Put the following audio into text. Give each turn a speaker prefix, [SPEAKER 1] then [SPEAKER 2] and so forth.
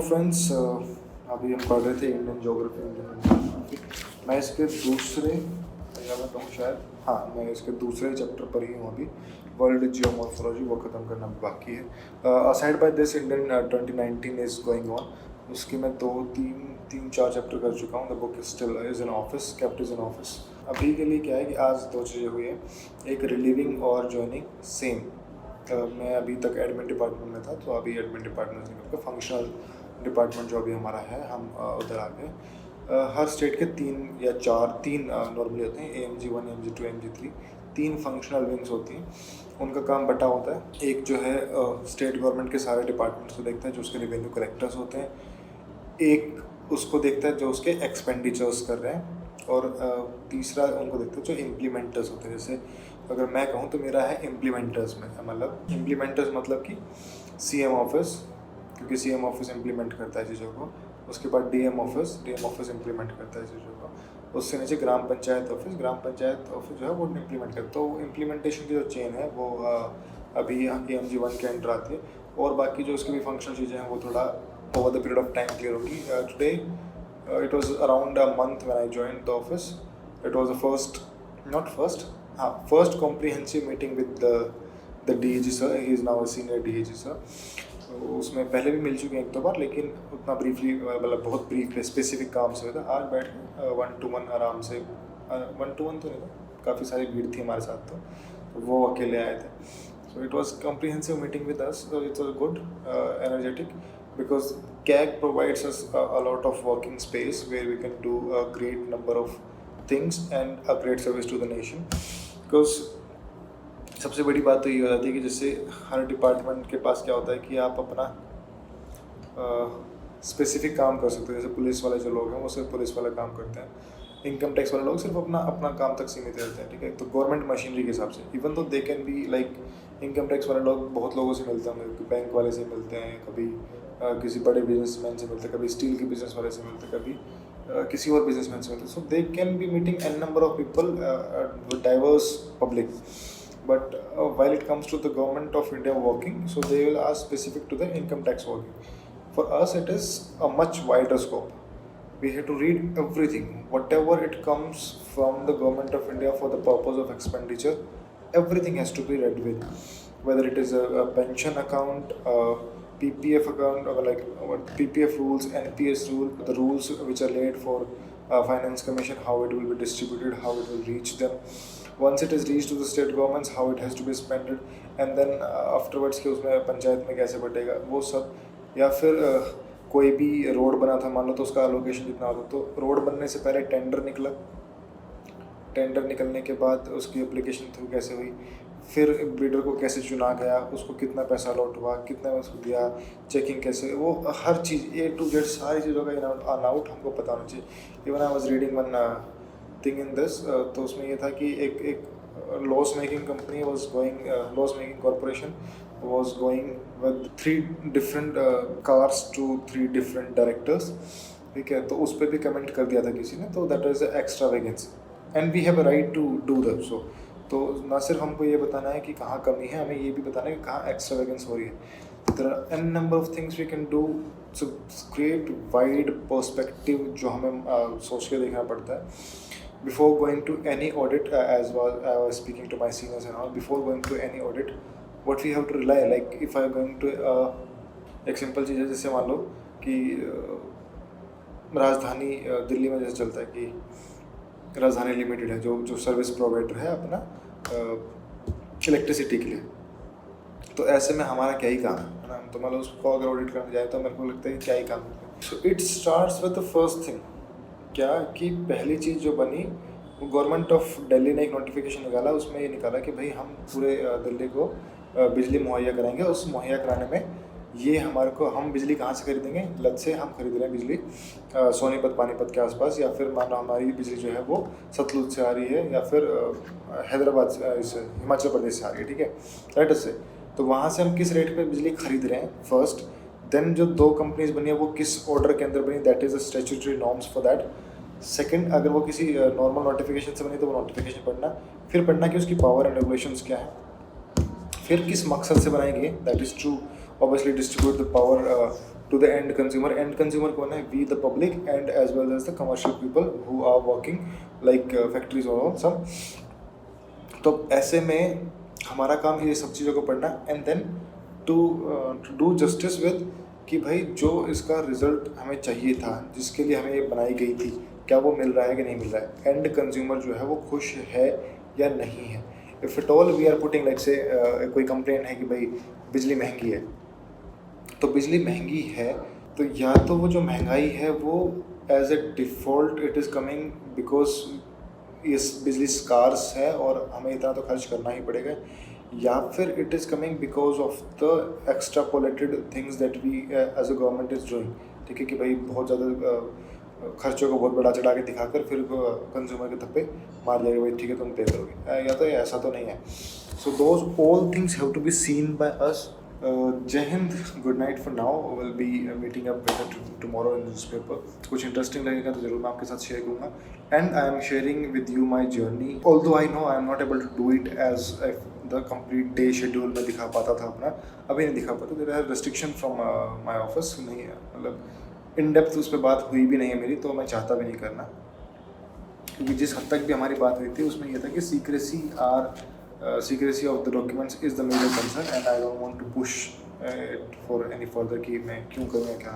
[SPEAKER 1] Friends, अभी हम पढ़ रहे थे इंडियन ज्योग्राफी, इंडियन ज्योग्राफी। मैं इसके दूसरे या मैं कहूँ शायद हाँ, मैं इसके दूसरे चैप्टर पर ही हूँ अभी। वर्ल्ड जियोमॉर्फोलॉजी वो ख़त्म करना बाकी है। Aside by this Indian 2019 is going on. उसके मैं तीन चार चैप्टर कर चुका हूँ। The book still is in office, kept is in office. अभी के लिए क्या है कि आज दो चीज़ें हुई हैं, एक रिलीविंग और ज्वाइनिंग सेम। मैं अभी तक एडमिन डिपार्टमेंट में था, तो अभी एडमिन डिपार्टमेंट से निकल कर फंक्शनल डिपार्टमेंट जो अभी हमारा है, हम उधर आ गए। हर स्टेट के तीन नॉर्मली होते हैं, AMG 1, AMG 2, AMG 3, 3 functional wings होती हैं। उनका काम बटा होता है। एक जो है स्टेट गवर्नमेंट के सारे डिपार्टमेंट्स को देखता है, जो उसके रेवेन्यू कलेक्टर्स होते हैं। एक उसको देखता है जो उसके एक्सपेंडिचर्स कर रहे हैं, और तीसरा उनको देखते हैं जो इम्प्लीमेंटर्स होते हैं। जैसे अगर मैं कहूँ तो मेरा है इम्प्लीमेंटर्स में, मतलब इम्प्लीमेंटर्स मतलब कि CM ऑफिस, क्योंकि CM ऑफिस इम्प्लीमेंट करता है चीज़ों को। उसके बाद DM ऑफिस इम्प्लीमेंट करता है चीज़ों को। उससे नीचे ग्राम पंचायत ऑफिस जो है वो इम्प्लीमेंट करता है। तो इम्प्लीमेंटेशन की जो चेन है वो अभी AMG 1 के अंडर आती है, और बाकी जो उसकी भी फंक्शनल चीज़ें हैं वो थोड़ा over the period of time clear होगी। Today it was around a month when I joined the office. It was first comprehensive meeting with the DAG sir. He is now a senior DAG sir. तो उसमें पहले भी मिल चुके हैं एक दो बार, लेकिन उतना ब्रीफली, मतलब बहुत ब्रीफ स्पेसिफिक काम से हुआ था। आज बैठ के 1-to-1 आराम से, 1-to-1 तो नहीं था, काफ़ी सारी भीड़ थी हमारे साथ, तो वो अकेले आए थे। So it was comprehensive meeting with us. So it was good, energetic, because CAG provides us a lot of working space where we can do a great number of things and a great service to the nation. Because सबसे बड़ी बात तो ये हो जाती है कि जैसे हर डिपार्टमेंट के पास क्या होता है कि आप अपना स्पेसिफिक काम कर सकते हो। जैसे पुलिस वाले जो लोग हैं वो सिर्फ पुलिस वाला काम करते हैं, इनकम टैक्स वाले लोग सिर्फ अपना काम तक सीमित रहते हैं, ठीक है। तो गवर्नमेंट मशीनरी के हिसाब से इवन तो दे can be like, income tax वाले लोग बहुत लोगों से मिलते हैं, बैंक वाले से मिलते हैं, कभी किसी बड़े बिजनेसमैन से मिलते हैं, कभी स्टील के बिजनेस वाले से मिलते हैं, कभी किसी और बिजनेसमैन से मिलते हैं। So they can be meeting an number of people, diverse public, but while it comes to the government of India working, so they will ask specific to the income tax working. For us it is a much wider scope. We have to read everything, whatever it comes from the government of India for the purpose of expenditure, everything has to be read with, whether it is a pension account, PPF account, or like PPF rules, NPS rule, the rules which are laid for finance commission, how it will be distributed, how it will reach them, once it is reached to the state governments, how it has to be spent, and then afterwards कि उसमें पंचायत में कैसे बटेगा वो सब। या फिर कोई भी रोड बना था, मान लो, तो उसका एलोकेशन जितना होता, तो रोड बनने से पहले टेंडर निकला, टेंडर निकलने के बाद उसकी एप्लीकेशन थ्रू कैसे हुई, फिर बिडर को कैसे चुना गया, उसको कितना पैसा अलॉट हुआ, कितना उसको दिया, चेकिंग कैसे, वो हर चीज़ A to Z सारी चीज़ों का इन आउट हमको पता होना चाहिए। Even I was reading one thing in this, तो उसमें ये था कि एक loss making company loss making corporation was going with 3 different cars to 3 different directors, ठीक है। तो उस पर भी कमेंट कर दिया था किसी ने, तो that is extravagance and we have a right to do that. So तो ना सिर्फ हमको ये बताना है कि कहाँ कमी है, हमें ये भी बताना है कि कहाँ एक्स्ट्रावेगेंस हो रही है। There are N number of things we can do to create wide perspective, जो हमें सोच के देखना पड़ता है। Before going to any audit, as I was speaking to my seniors and all, before going to any audit, what we have to rely, like if I am going to एक simple चीज़ है, जैसे मान लो कि राजधानी दिल्ली में जैसे चलता है कि राजधानी लिमिटेड है जो सर्विस प्रोवाइडर है अपना इलेक्ट्रिसिटी के लिए। तो ऐसे में हमारा क्या ही काम है ना, तो मान लो उसको अगर ऑडिट करने जाए तो मेरे को लगता है कि क्या ही काम है। So it starts with the first thing, क्या कि पहली चीज़ जो बनी, गवर्नमेंट ऑफ दिल्ली ने एक नोटिफिकेशन निकाला, उसमें ये निकाला कि भाई हम पूरे दिल्ली को बिजली मुहैया कराएंगे। उस मुहैया कराने में ये हम बिजली कहाँ से खरीदेंगे, लत से हम खरीद रहे हैं बिजली सोनीपत पानीपत के आसपास, या फिर मान लो हमारी बिजली जो है वो सतलुज से आ रही है, या फिर हैदराबाद से, हिमाचल प्रदेश से आ रही है, ठीक है, राइट से। तो वहाँ से हम किस रेट पे बिजली खरीद रहे हैं फर्स्ट, देन जो 2 कंपनीज बनी है वो किस ऑर्डर के अंदर बनी, that is the statutory norms for that. Second, अगर वो किसी नॉर्मल नोटिफिकेशन से बनी तो वो नोटिफिकेशन पढ़ना, फिर पढ़ना कि उसकी पावर एंड रेगुलेशंस क्या है, फिर किस मकसद से बनाई गई, that is to obviously distribute the power to the end consumer. And consumer कौन है? We the public and as well as the commercial people who are working like factories और सब. तो ऐसे में हमारा काम ये सब चीज़ों को पढ़ना and then to do justice with कि भाई जो इसका रिजल्ट हमें चाहिए था, जिसके लिए हमें ये बनाई गई थी, क्या वो मिल रहा है कि नहीं मिल रहा है. एंड कंज्यूमर जो है वो खुश है या नहीं है. If it all we are putting like से कोई कंप्लेंट है कि भाई बिजली महंगी है, तो बिजली महंगी है तो या तो वो जो महंगाई है वो as a default it is coming because इस बिजली स्कार्स है और हमें इतना तो खर्च करना ही पड़ेगा, या फिर it is coming because of the extrapolated things that we as a government is doing. ठीक है कि भाई बहुत ज़्यादा खर्चों को बहुत बड़ा चढ़ा के दिखाकर फिर कंज्यूमर के थप्पे मार देगा, भाई ठीक है तुम पे करोगे, या तो ऐसा तो नहीं है. So those all things have to be seen by us. जय Hind, good night for now. Will be meeting up tomorrow in newspaper. कुछ इंटरेस्टिंग लगेगा तो ज़रूर मैं आपके साथ शेयर करूँगा. And I am sharing with you my journey, although I know I am not able to do it as the complete day schedule में दिखा पाता था अपना, अभी नहीं दिखा पाता. There are restriction from my office, नहीं है मतलब इन डेप्थ उस पर बात हुई भी नहीं है मेरी, तो मैं चाहता भी नहीं करना. क्योंकि जिस हद तक भी हमारी बात हुई थी उसमें यह था कि secrecy of the documents is the major concern and I don't want to push it for any further कि मैं क्यों करूँ या क्या.